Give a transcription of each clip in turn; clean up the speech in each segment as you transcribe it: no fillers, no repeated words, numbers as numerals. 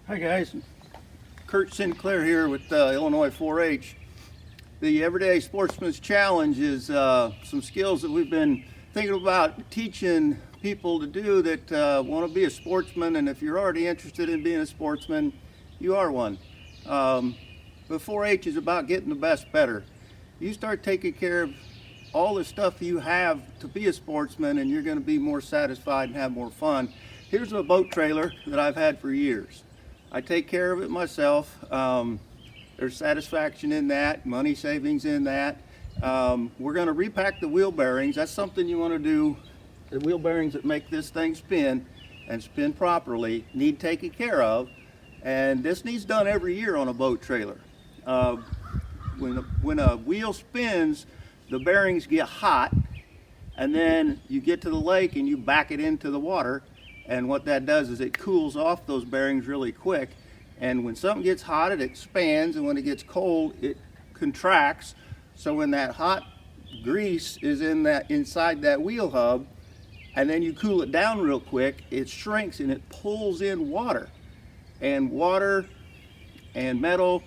Hi guys, Kurt Sinclair here with Illinois 4-H. The Everyday Sportsman's Challenge is some skills that we've been thinking about teaching people to do that want to be a sportsman, and if you're already interested in being a sportsman, you are one. But 4-H is about getting the best better. You start taking care of all the stuff you have to be a sportsman and you're going to be more satisfied and have more fun. Here's a boat trailer that I've had for years. I take care of it myself. There's satisfaction in that, money savings in that. We're going to repack the wheel bearings. That's something you want to do. The wheel bearings that make this thing spin and spin properly need taken care of. And this needs done every year on a boat trailer. When a wheel spins, the bearings get hot, and then you get to the lake and you back it into the water. And what that does is it cools off those bearings really quick. And when something gets hot, it expands, and when it gets cold, it contracts. So when that hot grease is inside that wheel hub, and then you cool it down real quick, it shrinks and it pulls in water. And water and metal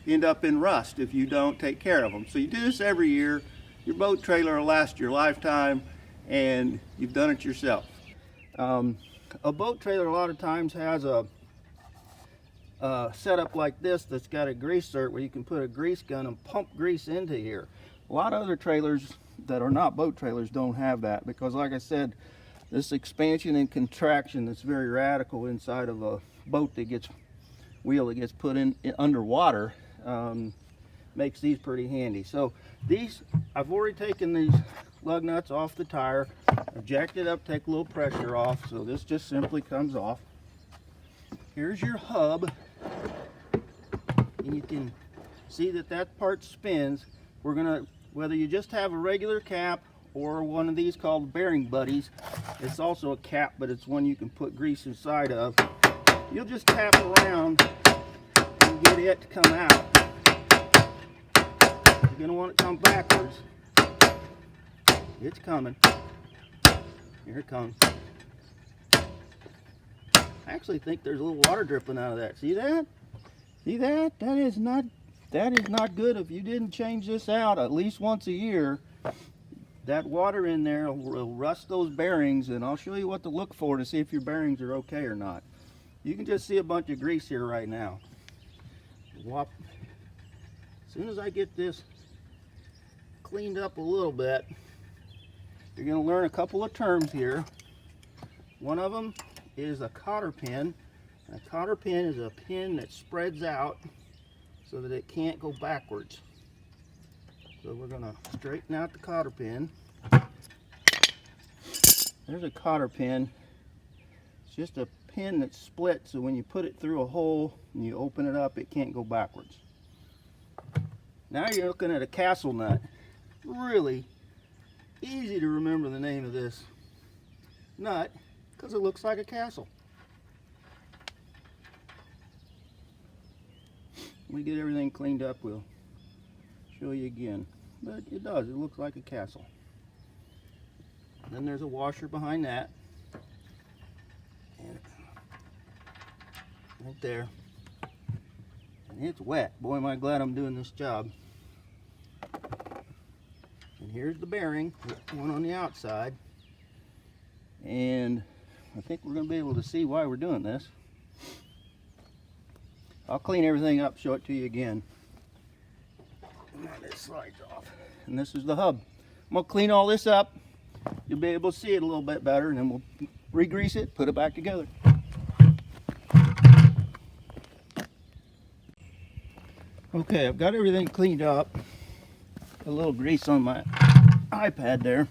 end up in rust if you don't take care of them. So you do this every year. Your boat trailer will last your lifetime, and you've done it yourself. A boat trailer a lot of times has a setup like this that's got a grease zert where you can put a grease gun and pump grease into here. A lot of other trailers that are not boat trailers don't have that, because like I said, this expansion and contraction that's very radical inside of a boat that gets put in underwater makes these pretty handy. So these, I've already taken these lug nuts off the tire, I've jacked it up, take a little pressure off, so this just simply comes off. Here's your hub, and you can see that part spins. We're gonna, whether you just have a regular cap or one of these called bearing buddies, it's also a cap, but it's one you can put grease inside of. You'll just tap around and get it to come out. You're gonna want it to come backwards. It's coming. Here it comes. I actually think there's a little water dripping out of that. See that? See that? That is not good. If you didn't change this out at least once a year, that water in there will rust those bearings, and I'll show you what to look for to see if your bearings are okay or not. You can just see a bunch of grease here right now. Whop. As soon as I get this cleaned up a little bit, you're going to learn a couple of terms here. One of them is a cotter pin. And a cotter pin is a pin that spreads out so that it can't go backwards. So we're going to straighten out the cotter pin. There's a cotter pin. It's just a pin that's split, so when you put it through a hole and you open it up, it can't go backwards. Now you're looking at a castle nut. Really easy to remember the name of this nut because it looks like a castle. When we get everything cleaned up, we'll show you again. But it does, it looks like a castle. Then there's a washer behind that. And right there. And it's wet. Boy, am I glad I'm doing this job. And here's the bearing, one on the outside. And I think we're going to be able to see why we're doing this. I'll clean everything up, show it to you again. Now this slides off. And this is the hub. I'm going to clean all this up. You'll be able to see it a little bit better, and then we'll re-grease it, put it back together. Okay, I've got everything cleaned up. A little grease on my iPad there.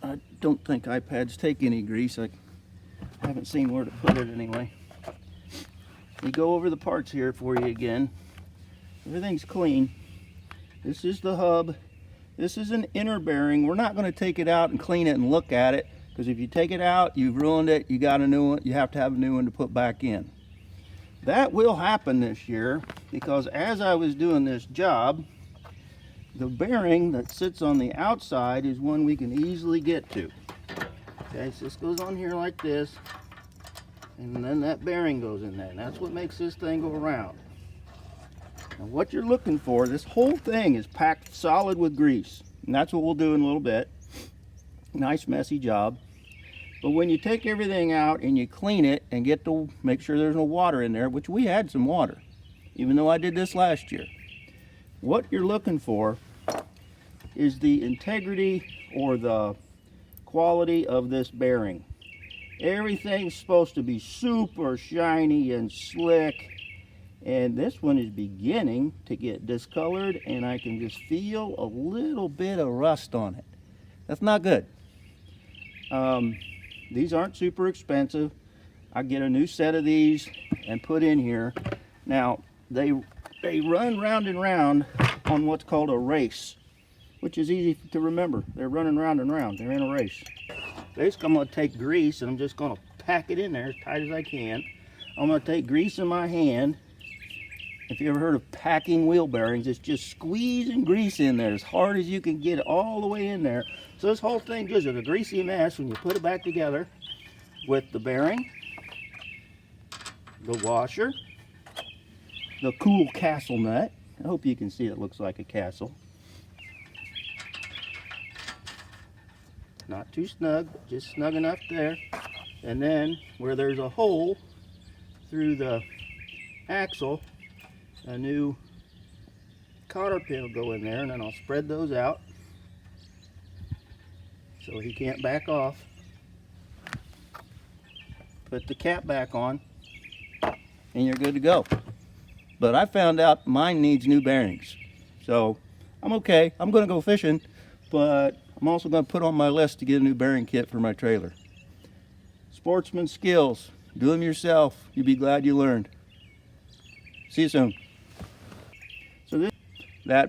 I don't think iPads take any grease. I haven't seen where to put it anyway. We go over the parts here for you again. Everything's clean. This is the hub. This is an inner bearing. We're not going to take it out and clean it and look at it, because if you take it out, you've ruined it. You got a new one. You have to have a new one to put back in. That will happen this year, because as I was doing this job, the bearing that sits on the outside is one we can easily get to. Okay, so this goes on here like this. and then that bearing goes in there, and that's what makes this thing go around. Now what you're looking for, this whole thing is packed solid with grease, and that's what we'll do in a little bit. Nice messy job. But when you take everything out and you clean it and get to make sure there's no water in there, which we had some water, even though I did this last year, what you're looking for is the integrity or the quality of this bearing. Everything's supposed to be super shiny and slick, and this one is beginning to get discolored, and I can just feel a little bit of rust on it. That's not good. These aren't super expensive. I get a new set of these and put in here. Now they run round and round on what's called a race, which is easy to remember. They're running round and round. They're in a race. Basically, I'm going to take grease and I'm just going to pack it in there as tight as I can. I'm going to take grease in my hand. If you ever heard of packing wheel bearings, it's just squeezing grease in there as hard as you can get it all the way in there. So this whole thing gives it a greasy mess when you put it back together with the bearing, the washer, the cool castle nut. I hope you can see it looks like a castle. Not too snug, but just snug enough there. And then where there's a hole through the axle, a new cotter pin will go in there, and then I'll spread those out so he can't back off. Put the cap back on and you're good to go. But I found out mine needs new bearings, so I'm okay. I'm gonna go fishing, but I'm also gonna put on my list to get a new bearing kit for my trailer. Sportsman skills, do them yourself. You'll be glad you learned. See you soon. So that